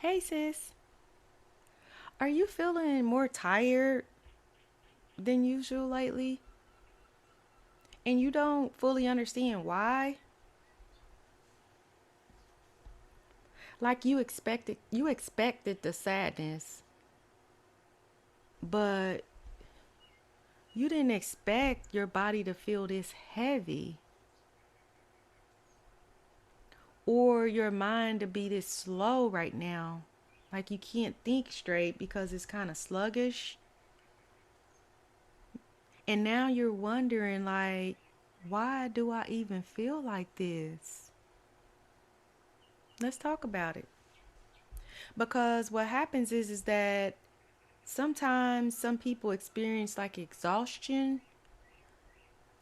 Hey sis, are you feeling more tired than usual lately? And you don't fully understand why? Like you expected the sadness, but you didn't expect your body to feel this heavy or your mind to be this slow right now. Like you can't think straight because it's kind of sluggish. And now you're wondering like, why do I even feel like this? Let's talk about it. Because what happens is that sometimes some people experience like exhaustion.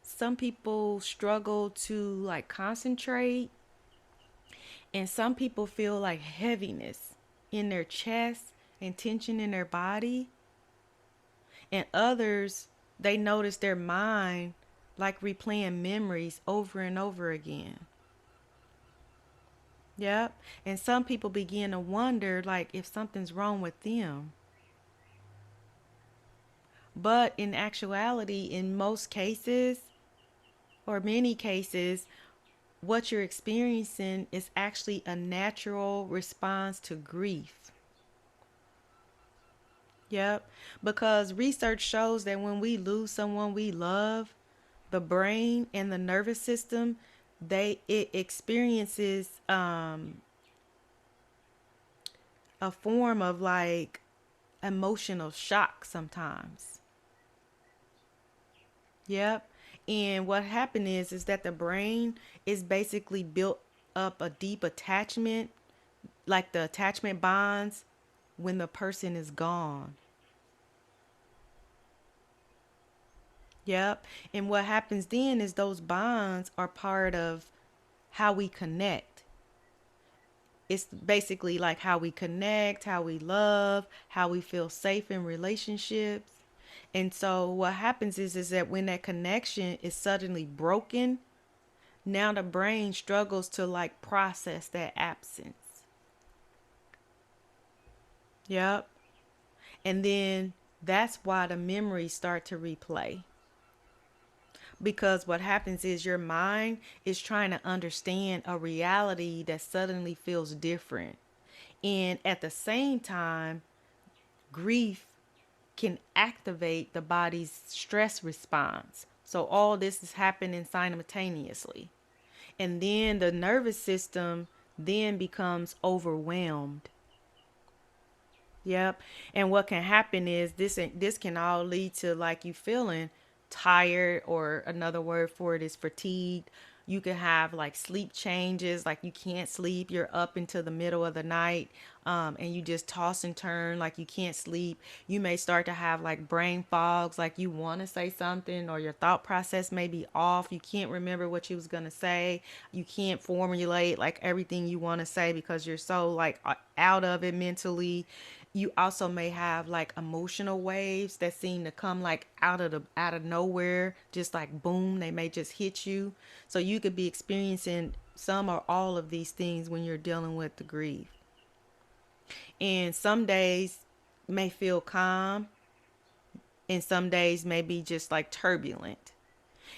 Some people struggle to like concentrate, and some people feel like heaviness in their chest and tension in their body. And others, they notice their mind like replaying memories over and over again. Yep. And some people begin to wonder like if something's wrong with them. But in actuality, in most cases, or many cases, what you're experiencing is actually a natural response to grief. Yep. Because research shows that when we lose someone we love, the brain and the nervous system, it experiences a form of like emotional shock sometimes. Yep. And what happened is that the brain is basically built up a deep attachment, like the attachment bonds when the person is gone. Yep. And what happens then is those bonds are part of how we connect. It's basically like how we connect, how we love, how we feel safe in relationships. And so what happens is that when that connection is suddenly broken, now the brain struggles to like process that absence. Yep. And then that's why the memories start to replay. Because what happens is your mind is trying to understand a reality that suddenly feels different. And at the same time, grief can activate the body's stress response. So all this is happening simultaneously. And then the nervous system then becomes overwhelmed. Yep. And what can happen is this can all lead to like you feeling tired, or another word for it is fatigued. You can have like sleep changes, like you can't sleep, you're up into the middle of the night, and you just toss and turn like you can't sleep. You may start to have like brain fogs, like you want to say something or your thought process may be off. You can't remember what you was going to say. You can't formulate like everything you want to say because you're so like out of it mentally. You also may have like emotional waves that seem to come like out of nowhere, just like boom, they may just hit you. So you could be experiencing some or all of these things when you're dealing with the grief. And some days may feel calm, and some days may be just like turbulent.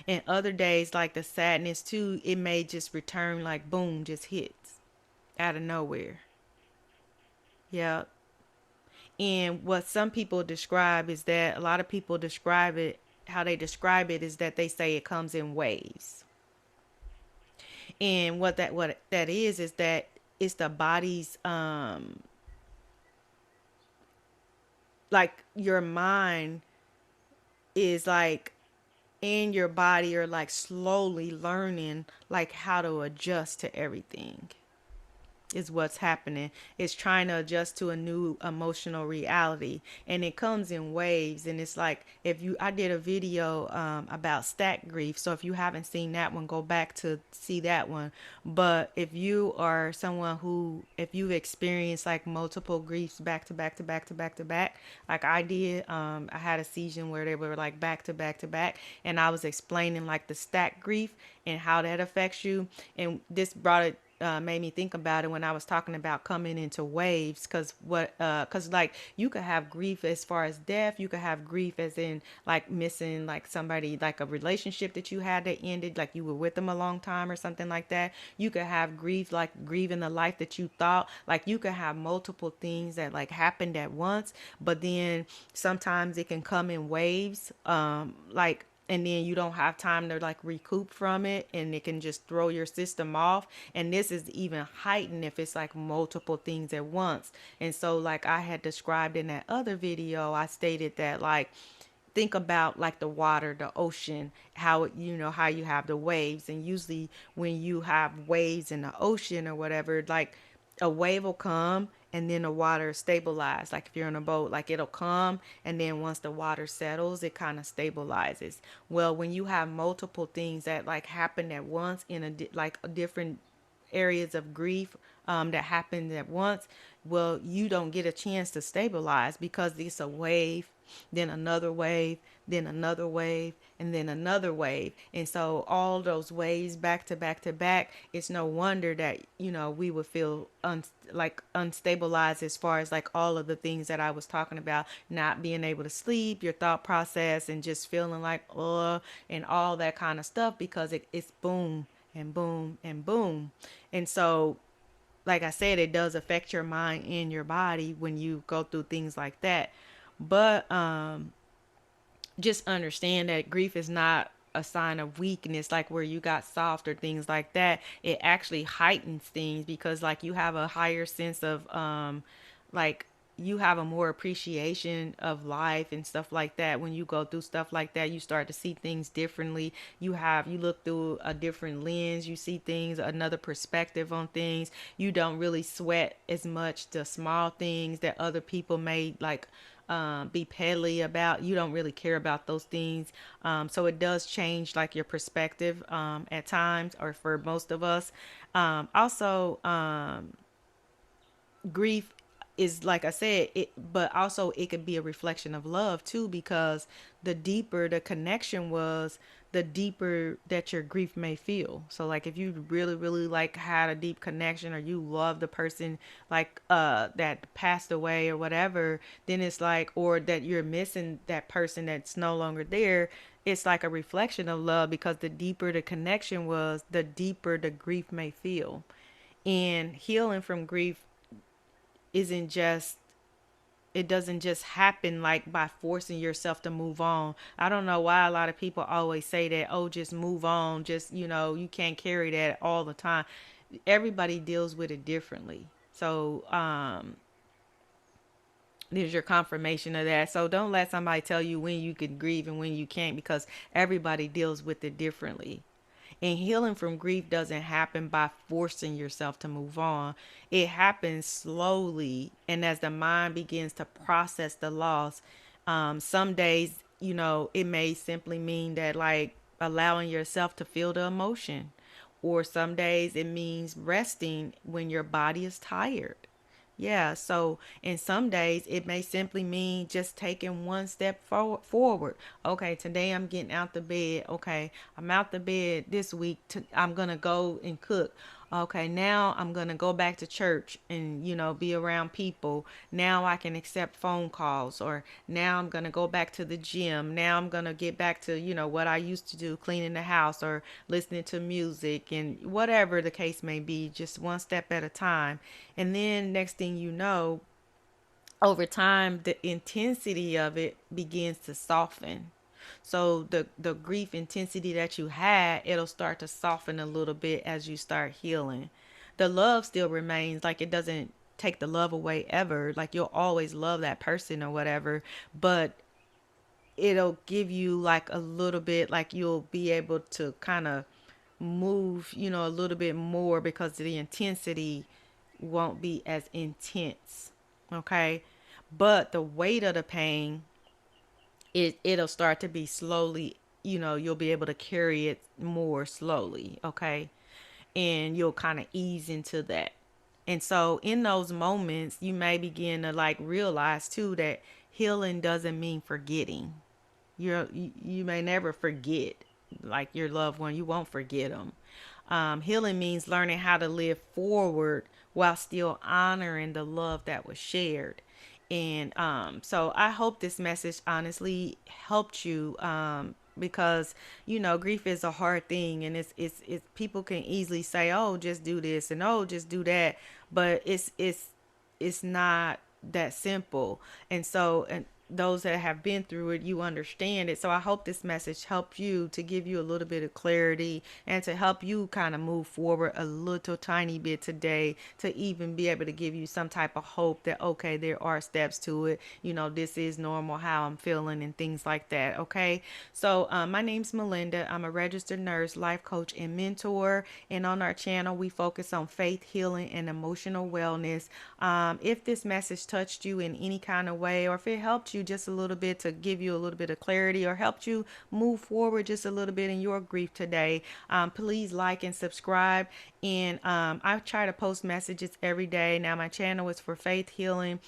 And other days, like the sadness too, it may just return like boom, just hits out of nowhere. Yeah. And what some people describe is that a lot of people describe it, how they describe it is that they say it comes in waves. And what that is that it's the body's like your mind is like and your body are like slowly learning like how to adjust to everything. Is what's happening. It's trying to adjust to a new emotional reality, and it comes in waves. And it's like, if you I did a video about stack grief, so if you haven't seen that one, go back to see that one. But if you are someone who, if you've experienced like multiple griefs back to back to back to back to back, like I did, I had a season where they were like back to back to back, and I was explaining like the stack grief and how that affects you. And this brought it made me think about it when I was talking about coming into waves. Because like you could have grief as far as death, you could have grief as in like missing like somebody, like a relationship that you had that ended, like you were with them a long time or something like that. You could have grief like grieving the life that you thought. Like you could have multiple things that like happened at once, but then sometimes it can come in waves. Like, and then you don't have time to like recoup from it, and it can just throw your system off. And this is even heightened if it's like multiple things at once. And so like I had described in that other video, I stated that like think about like the water, the ocean, how how you have the waves. And usually when you have waves in the ocean or whatever, like a wave will come and then the water stabilize. Like if you're in a boat, like it'll come, and then once the water settles, it kind of stabilizes. Well, when you have multiple things that like happen at once in like a different areas of grief, that happened at once, well, you don't get a chance to stabilize because it's a wave, then another wave, then another wave, and then another wave. And so all those waves back to back to back, it's no wonder that, we would feel like unstabilized as far as like all of the things that I was talking about, not being able to sleep, your thought process, and just feeling like, and all that kind of stuff because it's boom and boom and boom. And so, like I said, it does affect your mind and your body when you go through things like that. But just understand that grief is not a sign of weakness, like where you got soft or things like that. It actually heightens things because like you have a higher sense of like you have a more appreciation of life and stuff like that. When you go through stuff like that, you start to see things differently. You look through a different lens, you see things another perspective on things. You don't really sweat as much the small things that other people may like be petty about. You don't really care about those things. So it does change like your perspective at times, or for most of us. Also, grief is, like I said, but also it could be a reflection of love too, because the deeper the connection was, the deeper that your grief may feel. So like if you really really like had a deep connection, or you love the person like that passed away or whatever, then it's like, or that you're missing that person that's no longer there, it's like a reflection of love, because the deeper the connection was, the deeper the grief may feel. And healing from grief isn't just, it doesn't just happen like by forcing yourself to move on. I don't know why a lot of people always say that, oh, just move on, just, you can't carry that all the time. Everybody deals with it differently. So there's your confirmation of that. So don't let somebody tell you when you can grieve and when you can't, because everybody deals with it differently. And healing from grief doesn't happen by forcing yourself to move on. It happens slowly. And as the mind begins to process the loss, some days, it may simply mean that, like, allowing yourself to feel the emotion. Or some days it means resting when your body is tired. Yeah, so in some days it may simply mean just taking one step forward. Okay, today I'm getting out the bed. Okay, I'm out the bed this week. I'm gonna go and cook. Okay, now I'm gonna go back to church and be around people. Now I can accept phone calls, or now I'm gonna go back to the gym. Now I'm gonna get back to what I used to do, cleaning the house or listening to music, and whatever the case may be, just one step at a time. And then next thing you know, over time, the intensity of it begins to soften. So the grief intensity that you had, it'll start to soften a little bit as you start healing. The love still remains, like it doesn't take the love away ever. Like you'll always love that person or whatever, but it'll give you like a little bit, like you'll be able to kind of move, a little bit more, because the intensity won't be as intense. Okay. But the weight of the pain, it'll start to be slowly, you'll be able to carry it more slowly. Okay. And you'll kind of ease into that. And so in those moments, you may begin to like realize too that healing doesn't mean forgetting. You may never forget like your loved one. You won't forget them. Healing means learning how to live forward while still honoring the love that was shared. And so I hope this message honestly helped you, because grief is a hard thing, and it's people can easily say, oh, just do this, and oh, just do that, but it's not that simple. And so, and those that have been through it, you understand it. So I hope this message helped you, to give you a little bit of clarity and to help you kind of move forward a little tiny bit today, to even be able to give you some type of hope that, okay, there are steps to it. This is normal how I'm feeling and things like that. Okay. So my name's Melinda. I'm a registered nurse, life coach, and mentor. And on our channel, we focus on faith, healing, and emotional wellness. If this message touched you in any kind of way, or if it helped you just a little bit, to give you a little bit of clarity, or helped you move forward just a little bit in your grief today, please like and subscribe. And I try to post messages every day. Now, my channel is for faith, healing,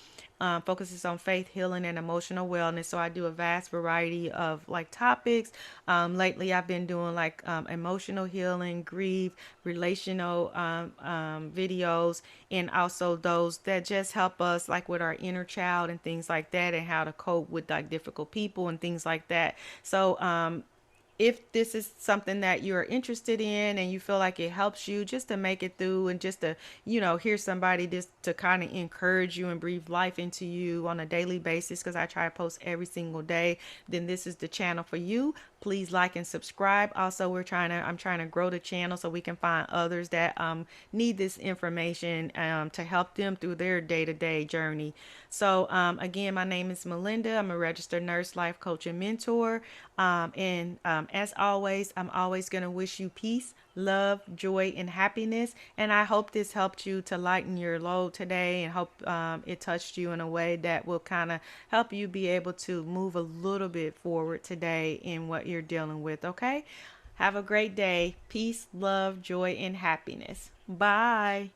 focuses on faith, healing, and emotional wellness. So I do a vast variety of like topics. Lately, I've been doing like emotional healing, grief, relational videos, and also those that just help us like with our inner child and things like that, and how to cope with like difficult people and things like that. So if this is something that you're interested in and you feel like it helps you just to make it through, and just to hear somebody just to kind of encourage you and breathe life into you on a daily basis, because I try to post every single day, then this is the channel for you. Please like and subscribe. Also, I'm trying to grow the channel so we can find others that need this information, to help them through their day-to-day journey. So again, my name is Melinda. I'm a registered nurse, life coach, and mentor. And as always, I'm always going to wish you peace, love, joy, and happiness. And I hope this helped you to lighten your load today, and hope it touched you in a way that will kind of help you be able to move a little bit forward today in what you're dealing with. Okay? Have a great day. Peace, love, joy, and happiness. Bye.